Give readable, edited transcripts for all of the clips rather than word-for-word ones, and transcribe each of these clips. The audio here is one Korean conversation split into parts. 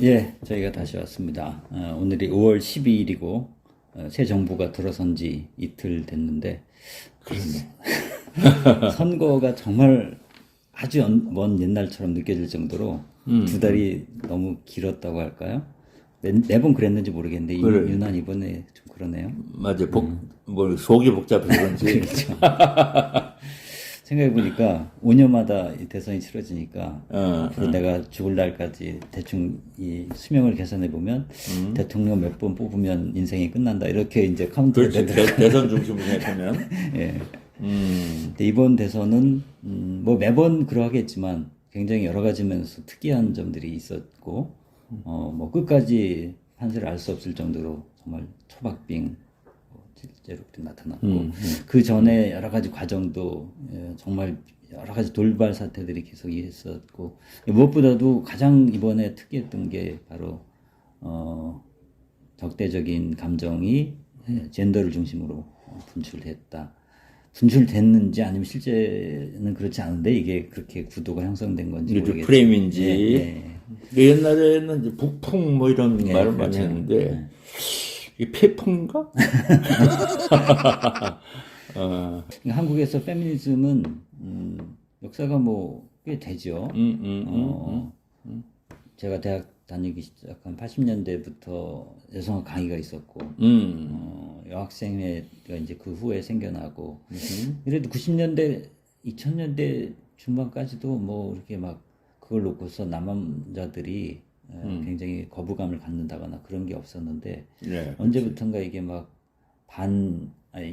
예, 저희가 다시 왔습니다. 오늘이 5월 12일이고 새 정부가 들어선 지 이틀 됐는데 선거가 정말 아주 먼 옛날처럼 느껴질 정도로 두 달이 너무 길었다고 할까요? 매번 그랬는지 모르겠는데 그래. 유난 이번에 좀 그러네요. 맞아. 뭐 속이 복잡해서 그런지. 그렇죠. 생각해보니까 5년마다 이 대선이 치러지니까 앞으로 내가 죽을 날까지 대충 이 수명을 계산해보면 대통령 몇 번 뽑으면 인생이 끝난다 이렇게 이제 카운트가 그렇지. 되더라고요. 대선 중심으로 생각하면. 예. 근데 이번 대선은 뭐 매번 그러하겠지만 굉장히 여러 가지 면에서 특이한 점들이 있었고 뭐 끝까지 판세를 알 수 없을 정도로 정말 초박빙 실제로 나타났고 그 전에 여러 가지 과정도 정말 여러 가지 돌발 사태들이 계속 있었고 무엇보다도 가장 이번에 특이했던 게 바로 적대적인 감정이 젠더를 중심으로 분출됐는지 아니면 실제는 그렇지 않은데 이게 그렇게 구도가 형성된 건지 이게 좀 모르겠어요. 프레임인지. 네. 옛날에는 이제 북풍 뭐 이런 말을 많이 그렇죠. 했는데 이게 폐풍인가? 그러니까 한국에서 페미니즘은 역사가 뭐 꽤 되죠. 제가 대학 다니기 시작한 80년대부터 여성학 강의가 있었고 여학생회가 이제 그 후에 생겨나고 그래도 90년대 2000년대 중반까지도 뭐 이렇게 막 그걸 놓고서 남자들이 굉장히 거부감을 갖는다거나 그런 게 없었는데 네, 언제부턴가 이게 막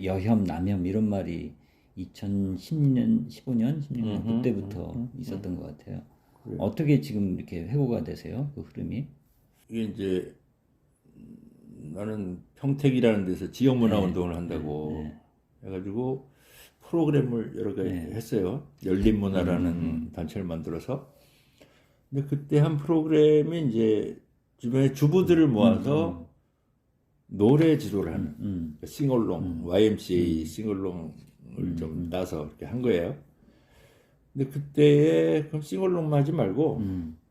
여혐, 남혐 이런 말이 2010년, 15년, 16년 그때부터 있었던 것 같아요. 어떻게 지금 이렇게 회고가 되세요? 그 흐름이? 이게 이제 나는 평택이라는 데서 지역문화 운동을 한다고 해가지고 프로그램을 여러 개 했어요. 열린문화라는 단체를 만들어서. 근데 그때 한 프로그램이 이제 주변에 주부들을 모아서 노래 지도를 하는 싱얼롱, YMCA 싱얼롱을 좀 따서 이렇게 한 거예요. 근데 그때에 그럼 싱얼롱만 하지 말고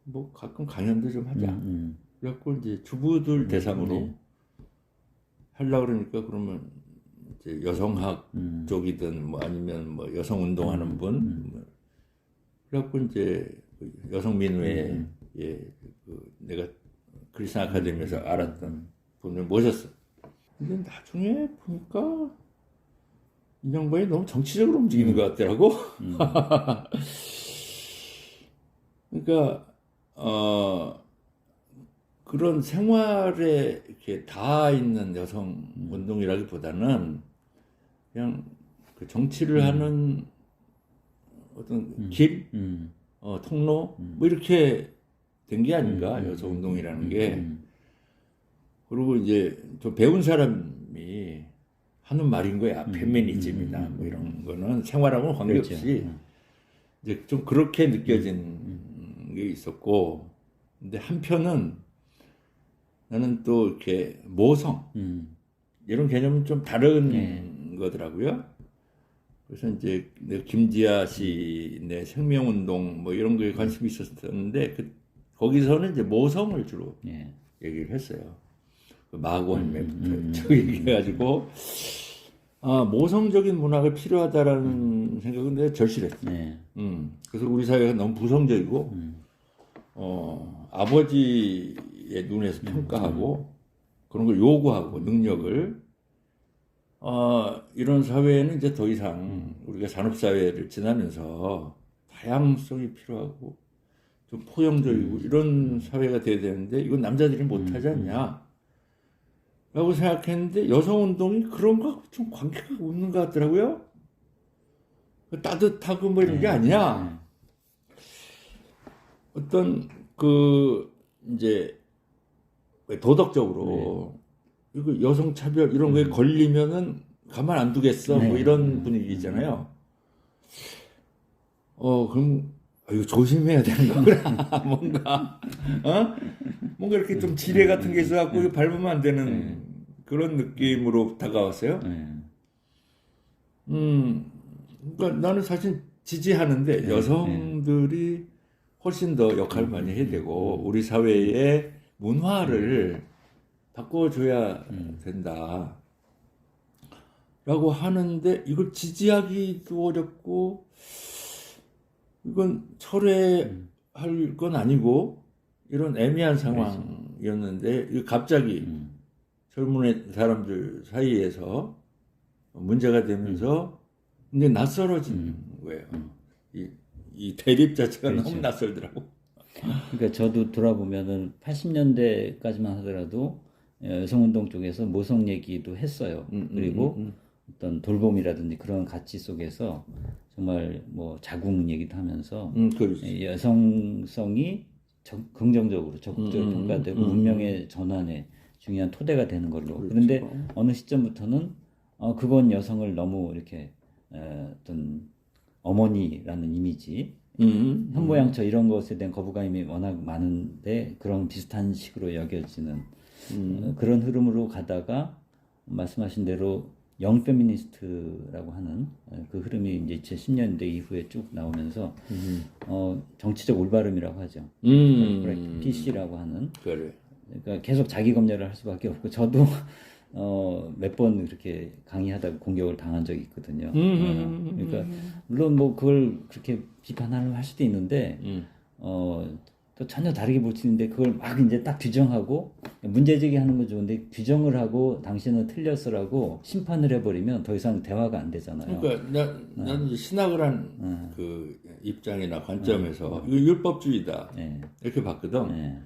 뭐 가끔 강연도 좀 하자. 그래갖고 이제 주부들 대상으로 하려고 그러니까 그러면 이제 여성학 쪽이든 뭐 아니면 뭐 여성 운동하는 분 그래갖고 이제 여성민우회 그 내가 크리스천 아카데미에서 알았던 분을 모셨어. 근데 나중에 보니까 이 양반이 너무 정치적으로 움직이는 것 같더라고. 그러니까 그런 생활에 이렇게 다 있는 여성 운동이라기보다는 그냥 그 정치를 하는 어떤 길, 통로 뭐 이렇게 된 게 아닌가 여성 운동이라는 게. 그리고 이제 좀 배운 사람이 하는 말인 거야. 페미니즘이나 뭐 이런 거는 생활하고는 관계없이 그렇죠. 이제 좀 그렇게 느껴진 게 있었고, 근데 한편은 나는 또 이렇게 모성 이런 개념은 좀 다른 거더라고요. 그래서 이제 내가 김지아 씨의 생명운동 뭐 이런 거에 관심이 있었는데 거기서는 이제 모성을 주로 얘기를 했어요. 그 마고 할매부터 쭉 얘기해가지고 모성적인 문화가 필요하다라는 생각은 내가 절실했어. 그래서 우리 사회가 너무 부성적이고 아버지의 눈에서 평가하고 그런 걸 요구하고 능력을 이런 사회에는 이제 더 이상 우리가 산업사회를 지나면서 다양성이 필요하고 좀 포용적이고 이런 사회가 돼야 되는데 이건 남자들이 못하지 않냐 라고 생각했는데 여성운동이 그런 거 좀 관계가 없는 것 같더라고요. 따뜻하고 뭐 이런 게 아니야. 어떤 그 이제 도덕적으로 이거 여성 차별 이런 거에 걸리면은 가만 안 두겠어 뭐 이런 분위기잖아요. 그럼 이거 조심해야 되는 거구나. 뭔가 이렇게 좀 지뢰 같은 게 있어갖고 이거 밟으면 안 되는 그런 느낌으로 다가왔어요. 그러니까 나는 사실 지지하는데 여성들이 훨씬 더 역할을 많이 해야 되고 우리 사회에 문화를 바꿔줘야 된다. 라고 하는데 이걸 지지하기도 어렵고 이건 철회할 건 아니고 이런 애매한 상황이었는데 이거 갑자기 젊은 사람들 사이에서 문제가 되면서 이제 낯설어진 거예요. 이 대립 자체가 그렇죠. 너무 낯설더라고. 그러니까 저도 돌아보면은 80년대까지만 하더라도 여성운동 쪽에서 모성 얘기도 했어요. 그리고 어떤 돌봄이라든지 그런 가치 속에서 정말 뭐 자궁 얘기도 하면서 그렇지. 여성성이 긍정적으로 적극적으로 평가되고 문명의 전환에 중요한 토대가 되는 걸로. 그런데 어느 시점부터는 그건 여성을 너무 이렇게 어떤 어머니라는 이미지, 현모양처 이런 것에 대한 거부감이 워낙 많은데 그런 비슷한 식으로 여겨지는 그런 흐름으로 가다가 말씀하신 대로 영 페미니스트라고 하는 그 흐름이 이제 2010년대 이후에 쭉 나오면서 정치적 올바름이라고 하죠. PC라고 하는. 그래. 그러니까 계속 자기 검열을 할 수밖에 없고 저도 몇 번 그렇게 강의하다가 공격을 당한 적이 있거든요. 그러니까 물론 뭐 그걸 그렇게 비판을 할 수도 있는데 또 전혀 다르게 볼 수 있는데 그걸 막 이제 딱 규정하고 문제 제기하는 건 좋은데 규정을 하고 당신은 틀렸어라고 심판을 해버리면 더 이상 대화가 안 되잖아요. 그러니까 나는 이제 신학을 한 그 입장이나 관점에서 이거 율법주의다 이렇게 봤거든.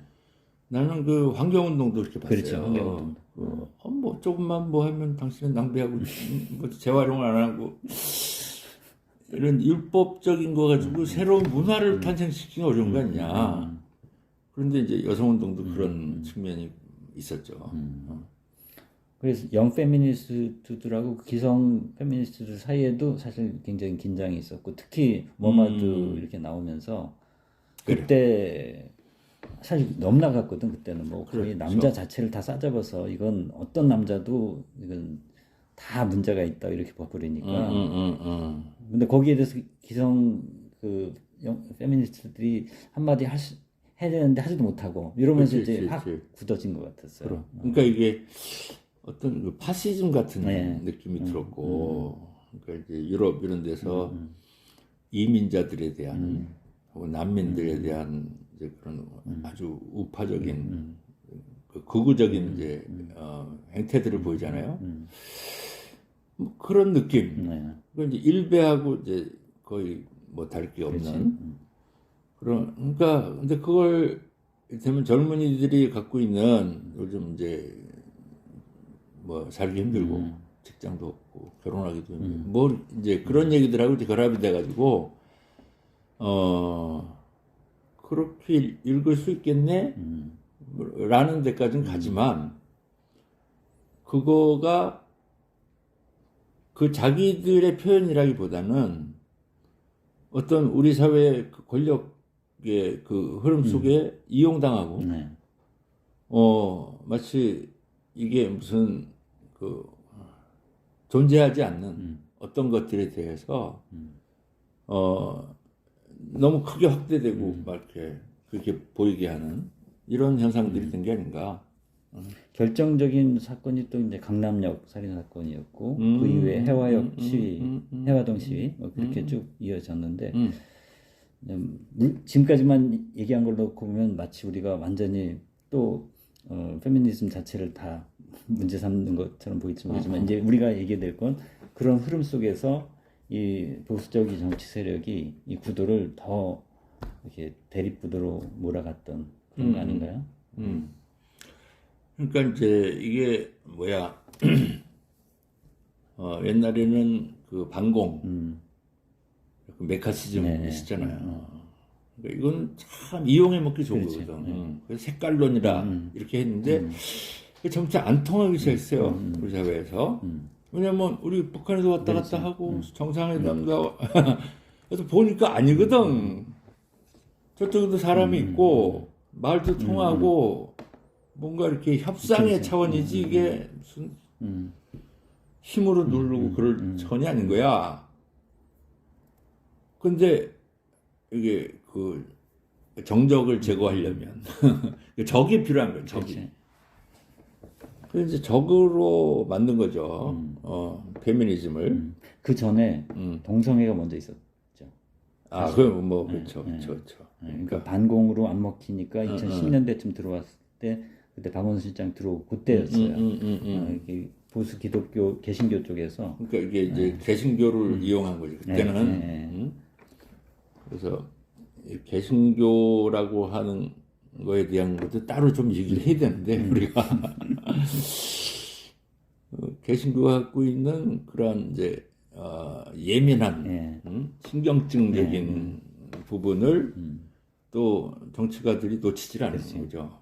나는 그 환경운동도 그렇게 봤어요. 그렇죠, 환경운동도. 뭐 조금만 뭐 하면 당신은 낭비하고 뭐 재활용을 안 하고 이런 율법적인 거 가지고 새로운 문화를 탄생시키기 어려운 거 아니냐. 그런데 이제 여성운동도 그런 측면이 있었죠. 그래서 영 페미니스트들하고 기성 페미니스트들 사이에도 사실 굉장히 긴장이 있었고 특히 머마드 이렇게 나오면서 그때 사실 너무 나갔거든. 그때는 뭐 거의 남자 자체를 다 싸잡아서 이건 어떤 남자도 이건 다 문제가 있다 이렇게 봐버리니까. 근데 거기에 대해서 기성 그 페미니스트들이 한마디 해야 되는데 하지도 못하고 이러면서 이제 확 굳어진 것 같았어요. 그러니까 이게 어떤 그 파시즘 같은 느낌이 들었고, 그러니까 이제 유럽 이런 데서 이민자들에 대한 혹은 난민들에 대한 이제 그런 아주 우파적인 그 극우적인 이제 행태들을 보이잖아요. 뭐 그런 느낌. 그 이제 일베하고 이제 거의 뭐 다를 게 없는 그러니까 근데 그걸 되면 젊은이들이 갖고 있는 요즘 이제 뭐 살기 힘들고 직장도 없고 결혼하기도 힘들고 뭐 이제 그런 얘기들하고 이제 결합이 돼가지고 그렇게 읽을 수 있겠네 라는 데까지는 가지만 그거가 그 자기들의 표현이라기보다는 어떤 우리 사회의 그 권력의 그 흐름 속에 이용당하고 마치 이게 무슨 그 존재하지 않는 어떤 것들에 대해서 너무 크게 확대되고 막 이렇게 그렇게 보이게 하는 이런 현상들이 된 게 아닌가. 결정적인 사건이 또 이제 강남역 살인 사건이었고 그 이후에 해화역 시위, 해화동 시위 뭐 그렇게 쭉 이어졌는데 지금까지만 얘기한 걸 놓고 보면 마치 우리가 완전히 또 페미니즘 자체를 다 문제 삼는 것처럼 보일지 모르지만 이제 우리가 얘기될 건 그런 흐름 속에서 이 보수적인 정치 세력이 이 구도를 더 이렇게 대립구도로 몰아갔던 그런 거 아닌가요? 그러니까 이제 이게 뭐야 옛날에는 그 반공 그 메카시즘 있었잖아요. 그러니까 이건 참 이용해 먹기 좋은 거거든. 그래서 색깔론이라 이렇게 했는데 정치 안 통하기 시작했어요. 우리 사회에서. 왜냐면 우리 북한에서 왔다 갔다 하고 정상회담도 그래서 보니까 아니거든. 저쪽에도 사람이 있고 말도 통하고 뭔가 이렇게 협상의 차원이지 이게 무슨 힘으로 누르고 그럴 차원이 아닌 거야. 근데 이게 그 정적을 제거하려면 적이 필요한 거예요. 적이. 그렇지. 그래서 이제 적으로 만든 거죠. 페미니즘을. 그 전에 동성애가 먼저 있었죠. 아, 그럼 뭐 그렇죠, 그렇죠, 그렇죠. 그러니까 반공으로 안 먹히니까 2010년대쯤 들어왔을 때 그때 박원순 실장 들어오고 그때였어요. 이렇게 보수 기독교 개신교 쪽에서 그러니까 이게 이제 개신교를 이용한 거지 그때는. 그래서 이 개신교라고 하는 거에 대한 것도 따로 좀 얘기를 해야 되는데 우리가 개신교가 갖고 있는 그런 이제 예민한 신경증적인 부분을 또 정치가들이 놓치질 않는 거죠.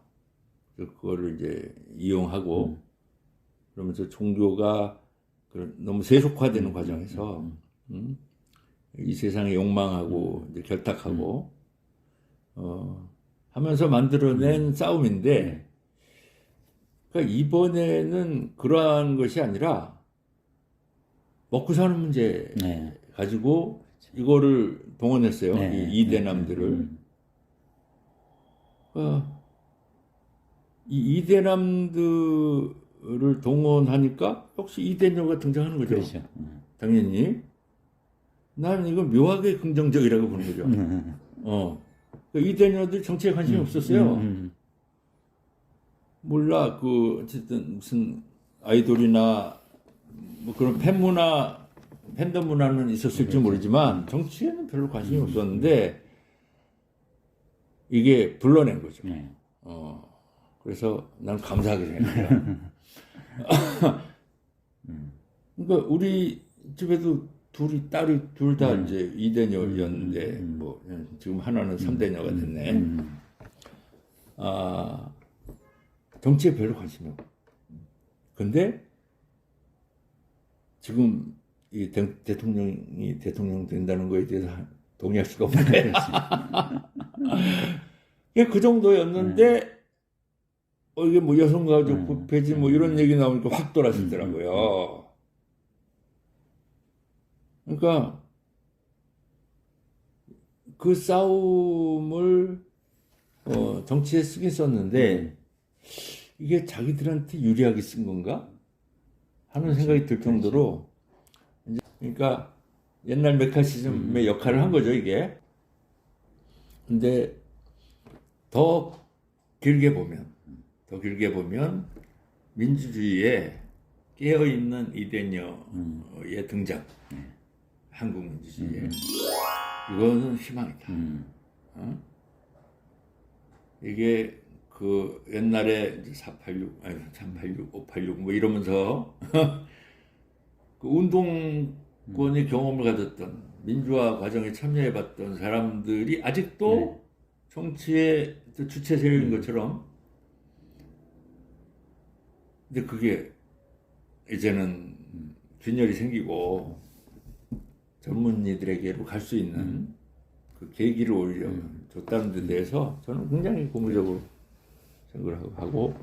그래서 그거를 이제 이용하고 그러면서 종교가 너무 세속화되는 과정에서 이 세상에 욕망하고 이제 결탁하고 하면서 만들어낸 싸움인데 그러니까 이번에는 그러한 것이 아니라 먹고 사는 문제 가지고 이거를 동원했어요. 이 이대남들을. 이 이대남들을 동원하니까 역시 이대녀가 등장하는 거죠. 그렇죠. 당연히. 나는 이거 묘하게 긍정적이라고 보는 거죠. 그러니까 이대녀들 정치에 관심이 없었어요. 몰라, 어쨌든 무슨 아이돌이나 뭐 그런 팬덤 문화는 있었을지 모르지만 정치에는 별로 관심이 없었는데 이게 불러낸 거죠. 그래서 난 감사하게 생각해요. 그러니까 우리 집에도 딸이 둘 다 이제 이대녀였는데 뭐 지금 하나는 3대녀가 됐네. 정치에 별로 관심이 없고. 근데 지금 이 대통령이 대통령 된다는 거에 대해서 동의할 수가 없네. 그 정도였는데 이게 뭐 여성가족 폐지 뭐 이런 얘기 나오니까 확 돌아서더라고요. 그러니까 그 싸움을 정치에 쓰긴 썼는데 이게 자기들한테 유리하게 쓴 건가 하는 생각이 들 정도로 그러니까 옛날 메카시즘의 역할을 한 거죠 이게. 근데 더 길게 보면 민주주의에 깨어있는 이대녀의 등장, 한국 민주주의에 이거는 희망이다. 이게 그 옛날에 486, 586 뭐 이러면서 그 운동권의 경험을 가졌던 민주화 과정에 참여해봤던 사람들이 아직도 정치의 주체 세력인 것처럼. 근데 그게 이제는 균열이 생기고 젊은이들에게로 갈 수 있는 그 계기를 오히려 줬다는 데 대해서 저는 굉장히 고무적으로 생각을 하고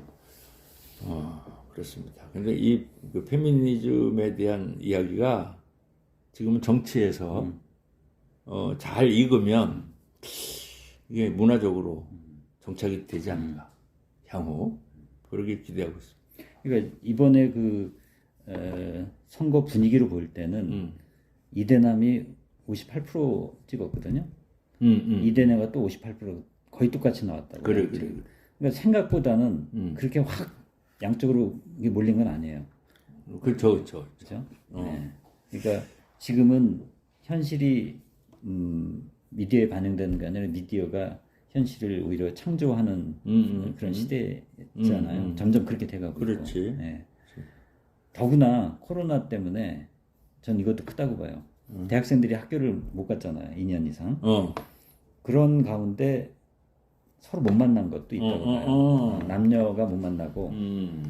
그렇습니다. 근데 그 페미니즘에 대한 이야기가 지금은 정치에서 잘 익으면 이게 문화적으로 정착이 되지 않을까 향후 그렇게 기대하고 있습니다. 그러니까 이번에 그 선거 분위기로 볼 때는 이대남이 58% 찍었거든요. 이대녀가 또 58% 거의 똑같이 나왔다고. 그래. 그러니까 생각보다는 그렇게 확 양쪽으로 이게 몰린 건 아니에요. 그렇죠. 네. 그러니까 지금은 현실이 미디어에 반영되는 게 아니라 미디어가 현실을 오히려 창조하는 그런 시대잖아요. 점점 그렇게 돼가고 그렇지. 있고. 네. 더구나 코로나 때문에 전 이것도 크다고 봐요. 대학생들이 학교를 못 갔잖아요. 2년 이상. 그런 가운데 서로 못 만난 것도 있다고 봐요. 남녀가 못 만나고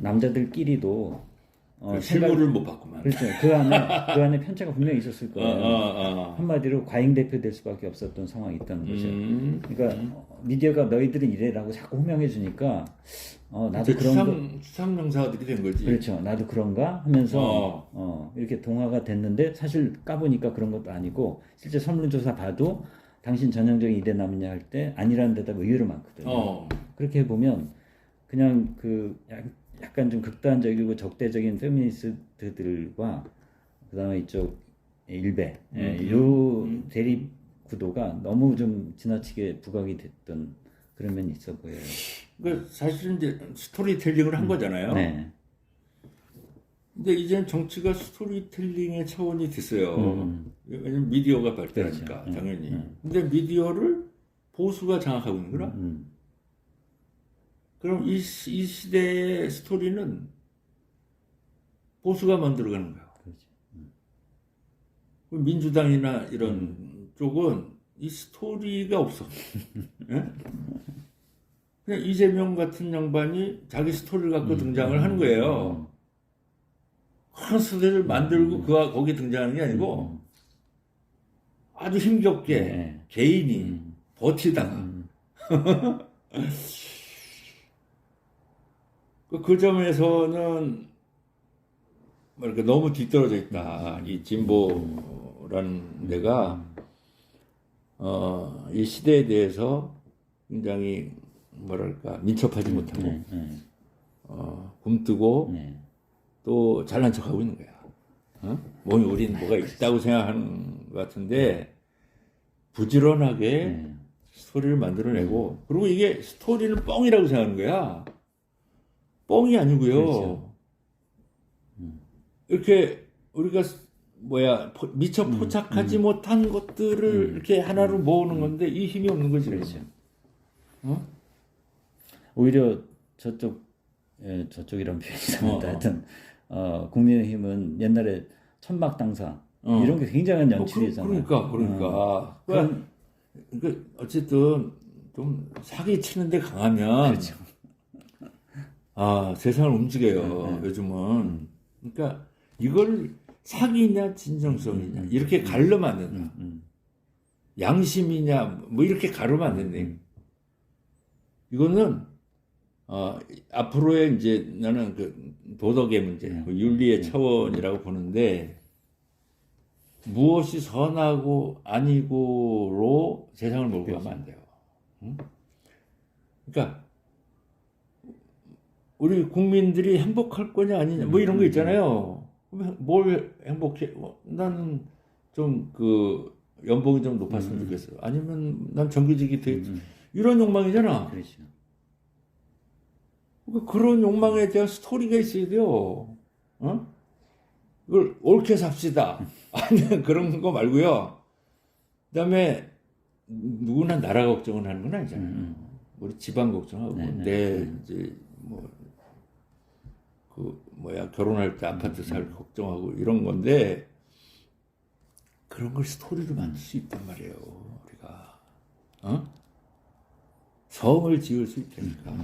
남자들끼리도 실물을 못 봤구만. 그렇죠. 그 안에 편차가 분명히 있었을 거예요. 한마디로 과잉 대표될 수밖에 없었던 상황이 있다는 거죠. 그러니까 미디어가 너희들은 이래라고 자꾸 호명해 주니까 나도 그런 추상 명사들이 된 거지. 그렇죠. 나도 그런가 하면서 이렇게 동화가 됐는데 사실 까보니까 그런 것도 아니고 실제 설문조사 봐도 당신 전형적인 이대 남이냐 할 때 아니라는 대답 의외로 많거든요. 어. 그렇게 보면 그냥 그 약간 좀 극단적이고 적대적인 페미니스트들과 그다음에 이쪽 일베 요 대립 구도가 너무 좀 지나치게 부각이 됐던 그런 면이 있어 보여요. 그 사실은 이제 스토리텔링을 한 거잖아요. 네. 근데 이제는 정치가 스토리텔링의 차원이 됐어요. 왜냐면 미디어가 발달하니까 그렇죠. 당연히. 근데 미디어를 보수가 장악하고 있는 거라. 그럼 이 시대의 스토리는 보수가 만들어가는 거야. 그렇죠. 민주당이나 이런 쪽은 이 스토리가 없어. 예? 그냥 이재명 같은 양반이 자기 스토리를 갖고 등장을 하는 거예요. 큰 스토리를 만들고 그가 거기 등장하는 게 아니고 아주 힘겹게 네. 개인이 버티다가 그 점에서는 뭐랄까 너무 뒤떨어져 있다. 이 진보라는 데가 이 시대에 대해서 굉장히 뭐랄까 민첩하지 못하고 굼뜨고 또 잘난 척하고 있는 거야. 뭐 우리는 뭐가 있다고 생각하는 것 같은데 부지런하게 스토리를 만들어내고 그리고 이게 스토리는 뻥이라고 생각하는 거야. 뻥이 아니고요. 그렇죠. 이렇게 우리가 미처 포착하지 못한 것들을 이렇게 하나로 모으는 건데 이 힘이 없는 거지. 그렇죠. 어? 오히려 저쪽이란 표현이 이상하다. 하여튼 국민의힘은 옛날에 천막 당사 이런 게 굉장한 연출이잖아요. 그러니까. 그러니까 어쨌든 좀 사기 치는데 강하면 그렇죠. 세상을 움직여요. 요즘은. 그러니까 이걸 사기냐 진정성이냐 이렇게 가르면 안 된다. 양심이냐 뭐 이렇게 가르면 안 된다. 이거는 앞으로의 이제 나는 그 도덕의 문제, 그 윤리의 차원이라고 보는데 무엇이 선하고 아니고로 세상을 몰고 가면 안 돼요. 그러니까 우리 국민들이 행복할 거냐 아니냐 뭐 이런 거 있잖아요. 뭘 행복해? 나는 좀 그 연봉이 좀 높았으면 좋겠어요. 아니면 난 정규직이 돼 이런 욕망이잖아. 그렇죠. 그러니까 그런 욕망에 대한 스토리가 있어야 돼요. 이걸 옳게 삽시다. 아니 그런 거 말고요. 그다음에 누구나 나라 걱정을 하는 건 아니잖아요. 우리 집안 걱정하고 내 이제 결혼할 때 아파트 살 걱정하고 이런 건데 그런 걸 스토리로 만들 수 있단 말이에요. 우리가 성을 지을 수 있다니까.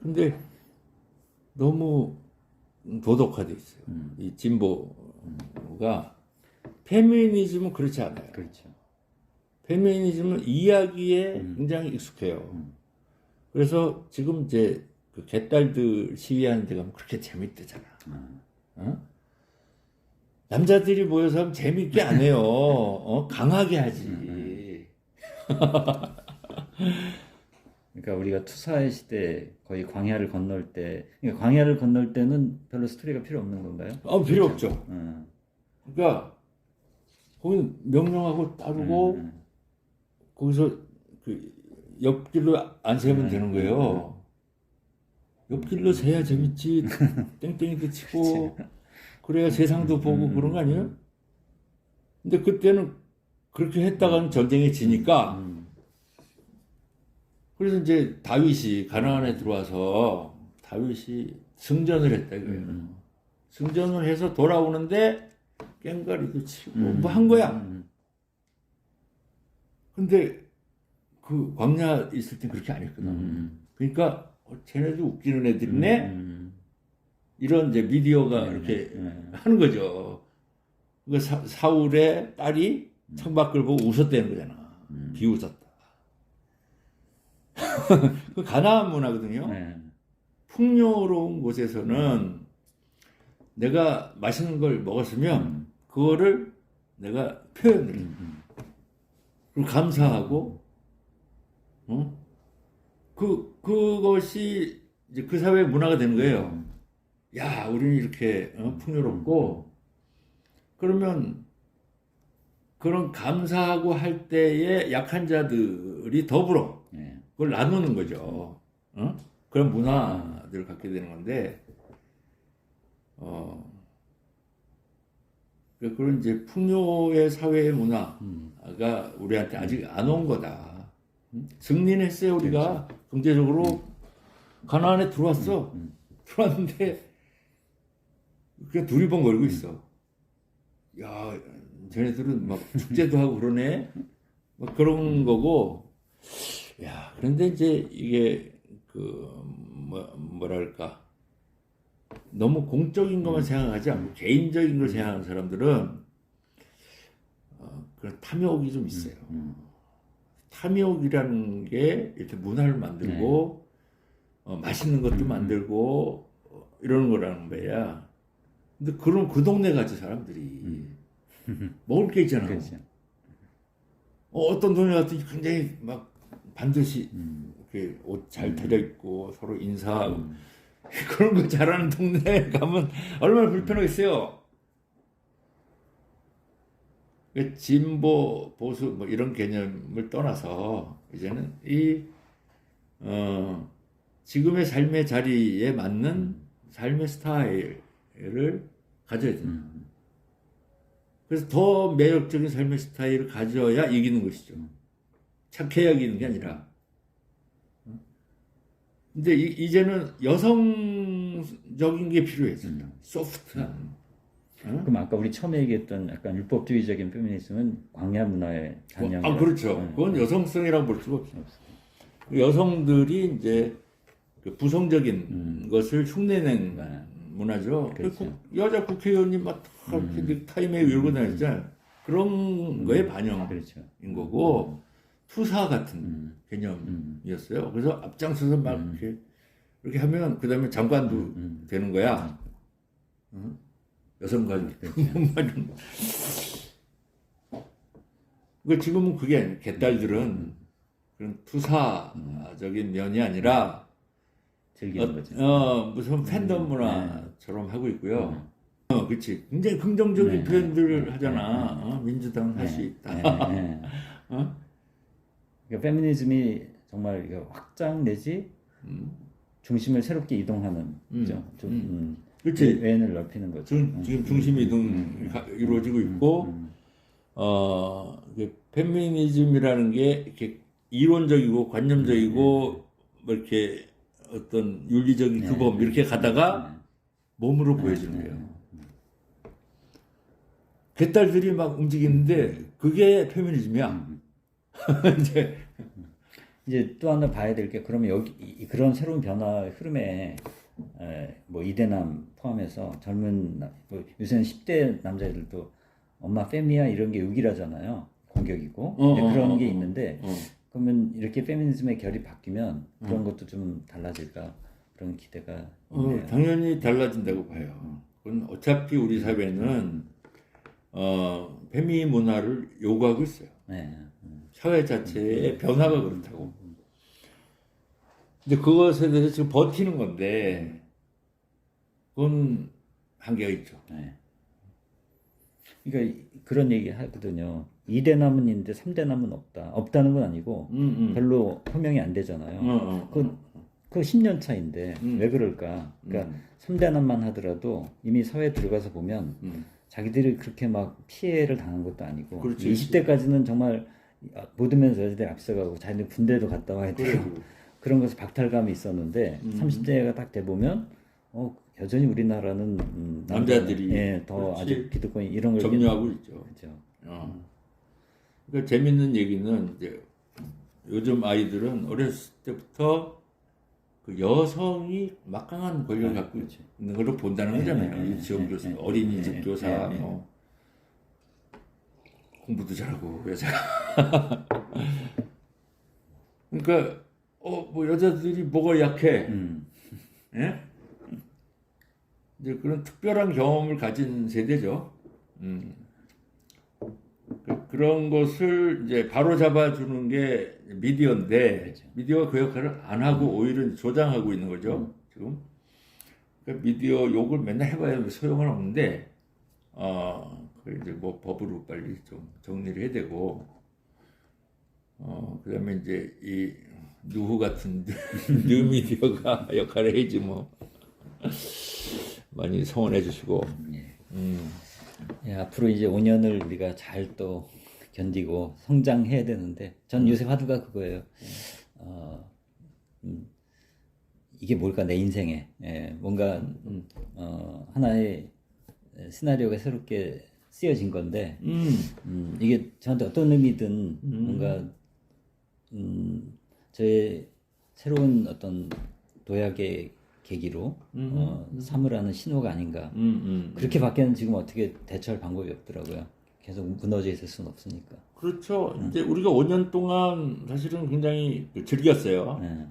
근데 너무 도덕화돼 있어요. 이 진보가 페미니즘은 그렇지 않아요. 그렇죠. 페미니즘은 이야기에 굉장히 익숙해요. 그래서 지금 이제 그 개딸들 시위하는 데 가면 그렇게 재밌대잖아. 남자들이 모여서 하면 재밌게 안 해요. 강하게 하지. 그러니까 우리가 투사의 시대 거의 광야를 건널 때, 그러니까 광야를 건널 때는 별로 스토리가 필요 없는 건가요? 필요 없죠. 그러니까 거기 명령하고 따르고 거기서 그 옆길로 안 세우면 되는 거예요. 옆길로 세야 재밌지. 땡땡이도 치고 그래야 세상도 보고 그런 거 아니에요? 근데 그때는 그렇게 했다가는 전쟁에 지니까 그래서 이제 다윗이 가나안에 들어와서 다윗이 승전을 했다 이거예요. 승전을 해서 돌아오는데 꽹과리도 치고 뭐 한 거야. 근데 그 광야 있을 땐 그렇게 안 했거든. 그러니까 쟤네도 웃기는 애들이네. 이런 이제 미디어가 이렇게 하는 거죠. 그 사울의 딸이 창밖을 보고 웃었다는 거잖아. 비웃었다. 그 가나안 문화거든요. 풍요로운 곳에서는 내가 맛있는 걸 먹었으면 그거를 내가 표현을 해. 그리고 감사하고, 그것이 이제 그 사회의 문화가 되는 거예요. 야, 우리는 이렇게 풍요롭고, 그러면 그런 감사하고 할 때에 약한 자들이 더불어 네. 그걸 나누는 거죠. 그런 문화들을 갖게 되는 건데, 그런 이제 풍요의 사회의 문화가 우리한테 아직 안 온 거다. 승리는 했어요, 우리가. 그렇죠. 경제적으로 가나안에 들어왔어. 들어왔는데, 그냥 두리번거리고 있어. 야, 쟤네들은 막 축제도 하고 그러네? 막 그런 거고, 야, 그런데 이제 이게, 뭐랄까. 너무 공적인 것만 생각하지 않고 개인적인 걸 생각하는 사람들은 그런 탐욕이 좀 있어요. 탐욕이라는 게 이렇게 문화를 만들고 맛있는 것도 만들고 이러는 거라는 거야. 근데 그런 그 동네 가지 사람들이 먹을 게 있잖아. 그렇죠. 어떤 동네 같은 굉장히 막 반드시 옷 잘 터져 있고 서로 인사하고 그런 거 잘하는 동네에 가면 얼마나 불편하겠어요. 진보, 보수 뭐 이런 개념을 떠나서 이제는 지금의 삶의 자리에 맞는 삶의 스타일을 가져야 된다. 그래서 더 매력적인 삶의 스타일을 가져야 이기는 것이죠. 착해야 이기는 게 아니라. 근데 이제는 여성적인 게 필요해요. 소프트한. 그럼 아까 우리 처음에 얘기했던 약간 율법주의적인 페미니즘은 광야 문화의 잔영. 그렇죠. 그건 여성성이라고 볼 수가 없어요. 여성들이 이제 그 부성적인 것을 흉내낸 문화죠. 그렇죠. 여자 국회의원이 막 넥타이에 이러고 다녔잖아요. 그런 거에 반영인 그렇죠. 거고 투사 같은 개념이었어요. 그래서 앞장서서 막 이렇게 하면 그 다음에 장관도 되는 거야. 여성관. 그 지금은 그게 아니에요. 개딸들은 그런 투사적인 면이 아니라 즐기는 거죠. 무슨 팬덤 문화처럼 하고 있고요. 그렇지. 굉장히 긍정적인 표현들을 하잖아. 민주당은 할 수 있다. 그러니까 페미니즘이 정말 이거 확장 내지 중심을 새롭게 이동하는 거죠. 그렇지. 외연을 넓히는 거죠. 지금 중심 이동이 이루어지고 있고, 페미니즘이라는 게 이렇게 이론적이고 관념적이고 뭐 이렇게 어떤 윤리적인 규범 이렇게 가다가 몸으로 보여지는 거예요. 개딸들이 막 움직이는데 그게 페미니즘이야. 이제 또 하나 봐야 될 게 그러면 그런 새로운 변화의 흐름에 뭐 이대남 포함해서 젊은 뭐 요새는 10대 남자애들도 엄마 페미야 이런 게 욕이라잖아요. 공격이고 그런 게 있는데 그러면 이렇게 페미니즘의 결이 바뀌면 그런 것도 좀 달라질까 그런 기대가 있네요. 당연히 달라진다고 봐요. 그건 어차피 우리 사회는 페미 문화를 요구하고 있어요. 사회 자체의 변화가 그렇다고. 근데 그것에 대해서 지금 버티는 건데 그건 한계가 있죠. 그러니까 그런 얘기 하거든요. 2대 남은 있는데 3대 남은 없다. 없다는 건 아니고 별로 호명이 안 되잖아요. 그 10년 차인데 왜 그럴까? 그러니까 3대 남만 하더라도 이미 사회에 들어가서 보면 자기들이 그렇게 막 피해를 당한 것도 아니고 그렇지, 20대까지는 정말 모든 면에서 여자들이 앞서가고 자기들 군대도 갔다 와야 되고 그런 것에 박탈감이 있었는데 30대가 딱 돼 보면 여전히 우리나라는 남자들이 더 아직 기득권이 이런 걸 점유하고 있죠. 그렇죠. 그러니까 재밌는 얘기는 이제 요즘 아이들은 어렸을 때부터 그 여성이 막강한 권력을 갖고 있는 걸로 본다는 거잖아요. 유치원 교사, 어린이집 교사, 뭐 공부도 잘하고 여자가. 그러니까 뭐 여자들이 뭐가 약해? 예? 이제 그런 특별한 경험을 가진 세대죠. 그런 것을 이제 바로 잡아주는 게 미디어인데 그렇죠. 미디어가 그 역할을 안 하고 오히려 조장하고 있는 거죠. 지금 그러니까 미디어 욕을 맨날 해봐야 소용은 없는데 그 이제 뭐 법으로 빨리 좀 정리를 해야 되고 그다음에 이제 이 누후 같은 뉴미디어가 역할을 해야지 뭐 많이 성원해 주시고 예, 앞으로 이제 5년을 우리가 잘 또 견디고 성장해야 되는데 전 요새 화두가 그거예요. 이게 뭘까 내 인생에 뭔가 하나의 시나리오가 새롭게 쓰여진 건데 이게 저한테 어떤 의미든 뭔가 저의 새로운 어떤 도약의 계기로 삼으라는 신호가 아닌가. 그렇게 밖에는 지금 어떻게 대처할 방법이 없더라고요. 계속 무너져 있을 수는 없으니까. 그렇죠. 이제 우리가 5년 동안 사실은 굉장히 즐겼어요. 네.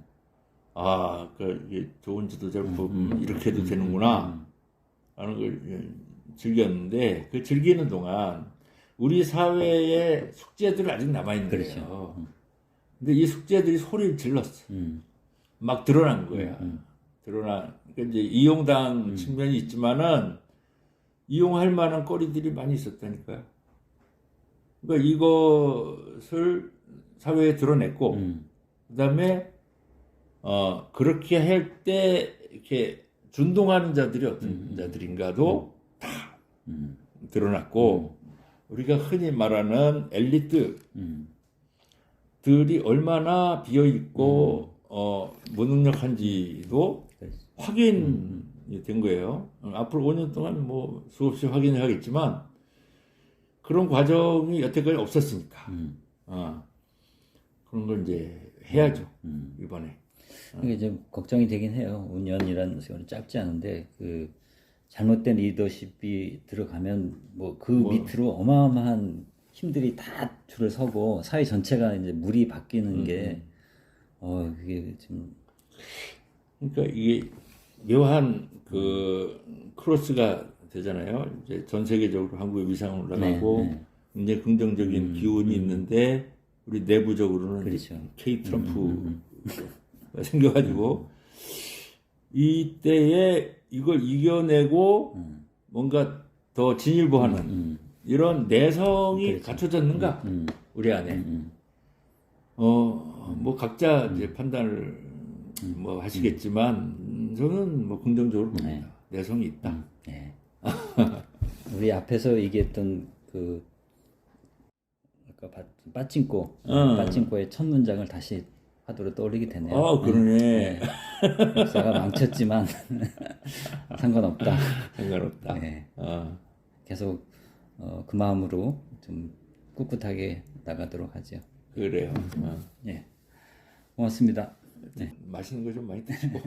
이게 좋은 지도자를 이렇게 해도 되는구나. 라는 걸 즐겼는데, 그 즐기는 동안 우리 사회의 숙제들이 아직 남아있는 그렇죠. 거예요. 근데 이 숙제들이 소리를 질렀어. 막 드러난 거야. 그러니까 이제 이용당 측면이 있지만은, 이용할 만한 거리들이 많이 있었다니까요. 그러니까 이것을 사회에 드러냈고, 그 다음에, 그렇게 할 때, 이렇게 준동하는 자들이 어떤 자들인가도 다 드러났고, 우리가 흔히 말하는 엘리트들이 얼마나 비어있고, 무능력한지도 확인이 된 거예요. 앞으로 5년 동안 뭐 수없이 확인을 하겠지만, 그런 과정이 여태까지 없었으니까, 그런 걸 이제 해야죠, 이번에. 이게 좀 걱정이 되긴 해요. 5년이라는 세월은 짧지 않은데 그 잘못된 리더십이 들어가면 뭐 그 밑으로 어마어마한 힘들이 다 줄을 서고 사회 전체가 이제 물이 바뀌는 게 그게 좀 그러니까 이게 묘한 그 크로스가 되잖아요. 이제 전 세계적으로 한국의 위상을 올라가고 굉장히 긍정적인 기운이 있는데 우리 내부적으로는 그렇죠. K 트럼프 생겨가지고 이때에 이걸 이겨내고 뭔가 더 진일보하는 이런 내성이 그렇죠. 갖춰졌는가 우리 안에 뭐 각자 이제 판단을 뭐 하시겠지만 저는 뭐 긍정적으로 봅니다. 내성이 있다. 네. 우리 앞에서 얘기했던 그 아까 빠찡코의 첫 문장을 다시 화두로 떠올리게 되네요. 그러네. 역사가 망쳤지만 상관없다. 상관없다. 네. 계속 그 마음으로 좀 꿋꿋하게 나가도록 하죠. 그래요. 네. 고맙습니다. 네. 맛있는 거 좀 많이 드시고.